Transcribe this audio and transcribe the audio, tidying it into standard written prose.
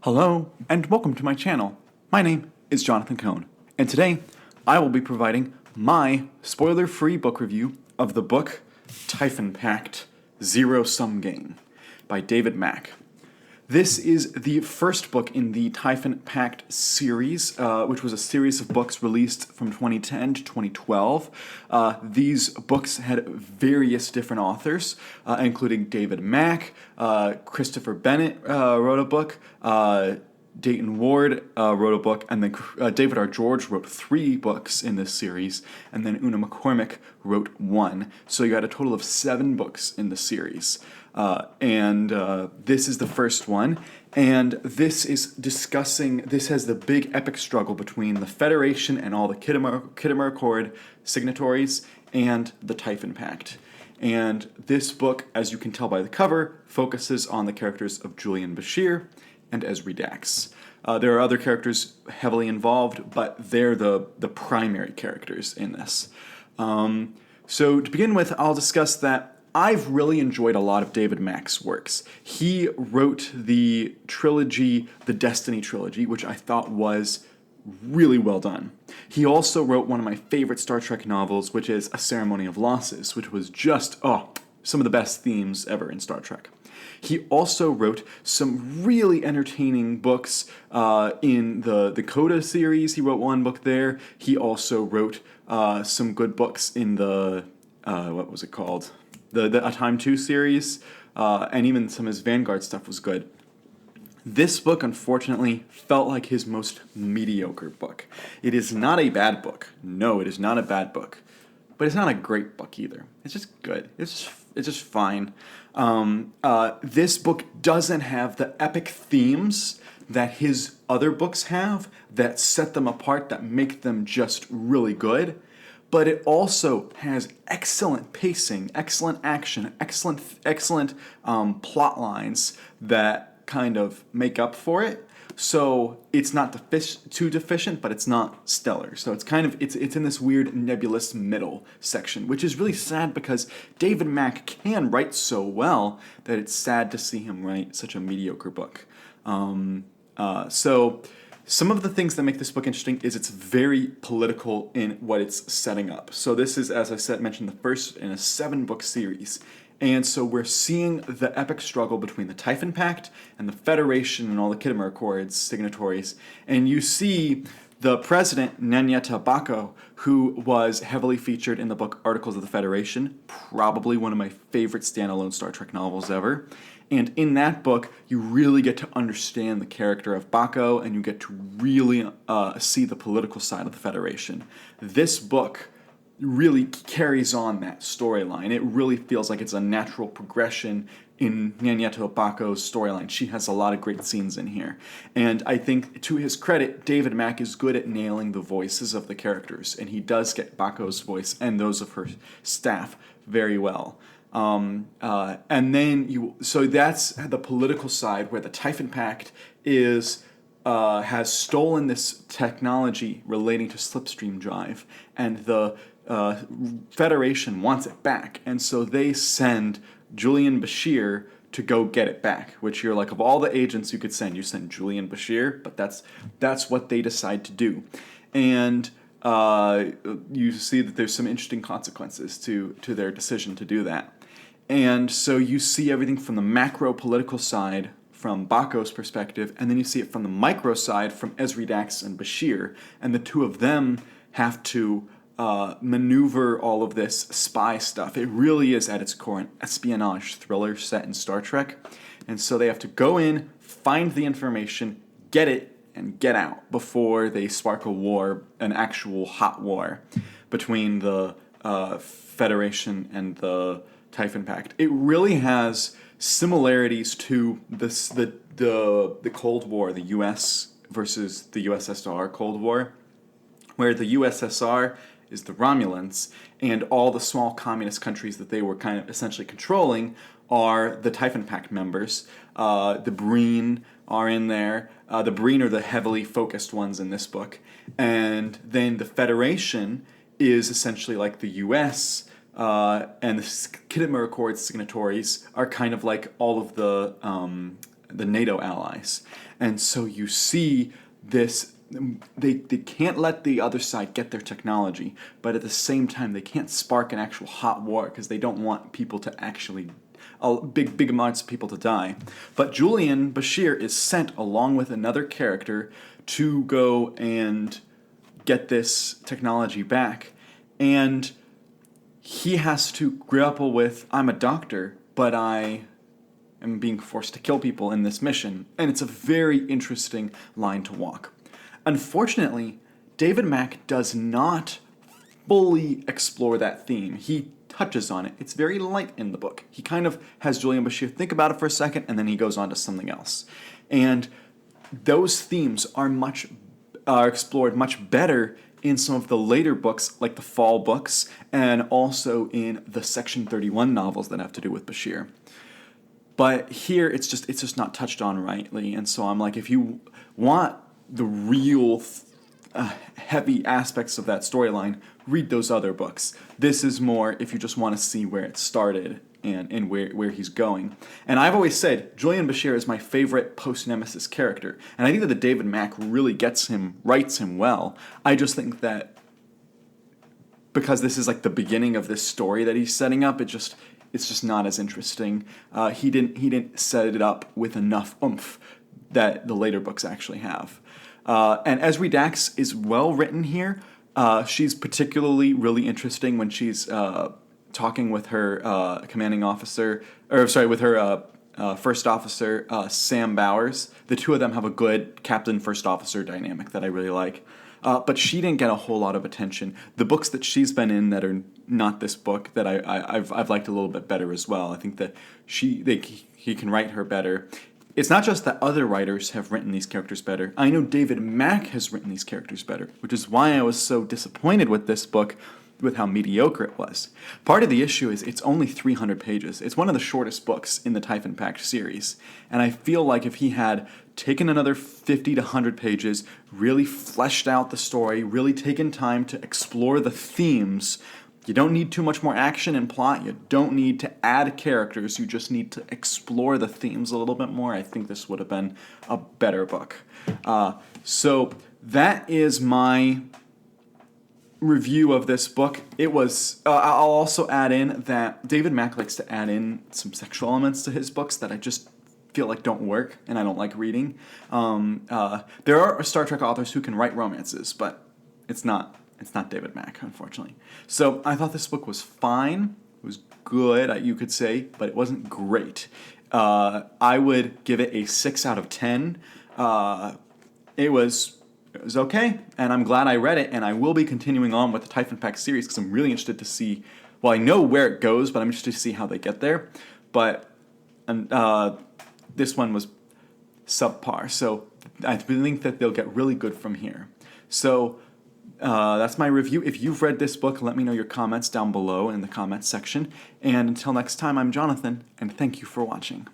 Hello, and welcome to my channel. My name is Jonathan Cohn, and today I will be providing my spoiler-free book review of the book Typhon Pact, Zero-Sum Game by David Mack. This is the first book in the Typhon Pact series, which was a series of books released from 2010 to 2012. These books had various different authors, including David Mack, Christopher Bennett wrote a book, Dayton Ward wrote a book, and then David R. George wrote 3 books in this series, and then Una McCormick wrote 1. So you had a total of 7 books in the series. This is the first one, and this has the big epic struggle between the Federation and all the Khitomer Accord signatories and the Typhon Pact. And this book, as you can tell by the cover, focuses on the characters of Julian Bashir and Ezri Dax. There are other characters heavily involved, but they're the primary characters in this. So to begin with, I'll discuss that I've really enjoyed a lot of David Mack's works. He wrote the trilogy, the Destiny trilogy, which I thought was really well done. He also wrote one of my favorite Star Trek novels, which is A Ceremony of Losses, which was just, some of the best themes ever in Star Trek. He also wrote some really entertaining books in the Coda series. He wrote one book there. He also wrote some good books in the, what was it called? The A Time 2 series, and even some of his Vanguard stuff was good. This book, unfortunately, felt like his most mediocre book. It is not a bad book. No, it is not a bad book. But it's not a great book either. It's just good. It's just fine. This book doesn't have the epic themes that his other books have that set them apart, that make them just really good. But it also has excellent pacing, excellent action, excellent plot lines that kind of make up for it. So it's not too deficient, but it's not stellar. So it's it's in this weird nebulous middle section, which is really sad because David Mack can write so well that it's sad to see him write such a mediocre book. So some of the things that make this book interesting is it's very political in what it's setting up. So this is, as I mentioned, the first in a 7-book series. And so we're seeing the epic struggle between the Typhon Pact and the Federation and all the Khitomer Accords signatories. And you see the president, Nanyeta Bako, who was heavily featured in the book Articles of the Federation, probably one of my favorite standalone Star Trek novels ever. And in that book, you really get to understand the character of Bako, and you get to really see the political side of the Federation. This book really carries on that storyline. It really feels like it's a natural progression in Nanyeta Bako's storyline. She has a lot of great scenes in here. And I think, to his credit, David Mack is good at nailing the voices of the characters, and he does get Bako's voice and those of her staff very well. So that's the political side, where the Typhon Pact has stolen this technology relating to slipstream drive, and the Federation wants it back, and so they send Julian Bashir to go get it back. Which, you're like, of all the agents you could send, you send Julian Bashir, but that's what they decide to do, and you see that there's some interesting consequences to their decision to do that. And so you see everything from the macro political side from Bako's perspective, and then you see it from the micro side from Ezri Dax and Bashir, and the two of them have to maneuver all of this spy stuff. It really is at its core an espionage thriller set in Star Trek, and so they have to go in, find the information, get it, and get out before they spark a war, an actual hot war between the Federation and the Typhon Pact. It really has similarities to the Cold War, the U.S. versus the USSR Cold War, where the USSR is the Romulans, and all the small communist countries that they were kind of essentially controlling are the Typhon Pact members. The Breen are in there. The Breen are the heavily focused ones in this book. And then the Federation is essentially like the U.S., and the Khitomer Accord signatories are kind of like all of the the NATO allies. And so you see this, they can't let the other side get their technology, but at the same time they can't spark an actual hot war because they don't want people to actually, big amounts of people to die. But Julian Bashir is sent along with another character to go and get this technology back. And he has to grapple with, I'm a doctor, but I am being forced to kill people in this mission. And it's a very interesting line to walk. Unfortunately, David Mack does not fully explore that theme. He touches on it. It's very light in the book. He kind of has Julian Bashir think about it for a second, and then he goes on to something else. And those themes are explored much better in some of the later books, like the Fall books, and also in the Section 31 novels that have to do with Bashir. But here, it's just not touched on rightly, and so I'm like, if you want the real heavy aspects of that storyline, read those other books. This is more if you just want to see where it started and where he's going. And I've always said Julian Bashir is my favorite post-Nemesis character, and I think that David Mack really writes him well. I just think that because this is like the beginning of this story that he's setting up, it's just not as interesting. He didn't set it up with enough oomph that the later books actually have. And Esri Dax is well written here. She's particularly really interesting when she's talking with her commanding officer, with her first officer, Sam Bowers. The two of them have a good captain-first officer dynamic that I really like. But she didn't get a whole lot of attention. The books that she's been in that are not this book that I've liked a little bit better as well. I think that he can write her better. It's not just that other writers have written these characters better. I know David Mack has written these characters better, which is why I was so disappointed with this book, with how mediocre it was. Part of the issue is it's only 300 pages. It's one of the shortest books in the Typhon Pact series. And I feel like if he had taken another 50 to 100 pages, really fleshed out the story, really taken time to explore the themes. You don't need too much more action and plot. You don't need to add characters. You just need to explore the themes a little bit more. I think this would have been a better book. So that is my review of this book. It was. I'll also add in that David Mack likes to add in some sexual elements to his books that I just feel like don't work and I don't like reading. There are Star Trek authors who can write romances, but it's not David Mack, unfortunately. So I thought this book was fine. It was good, you could say, but it wasn't great. I would give it a 6 out of 10. It was okay, and I'm glad I read it, and I will be continuing on with the Typhon Pact series because I'm really interested to see, well, I know where it goes, but I'm interested to see how they get there. But this one was subpar, so I think that they'll get really good from here. So that's my review. If you've read this book, let me know your comments down below in the comments section. And until next time, I'm Jonathan, and thank you for watching.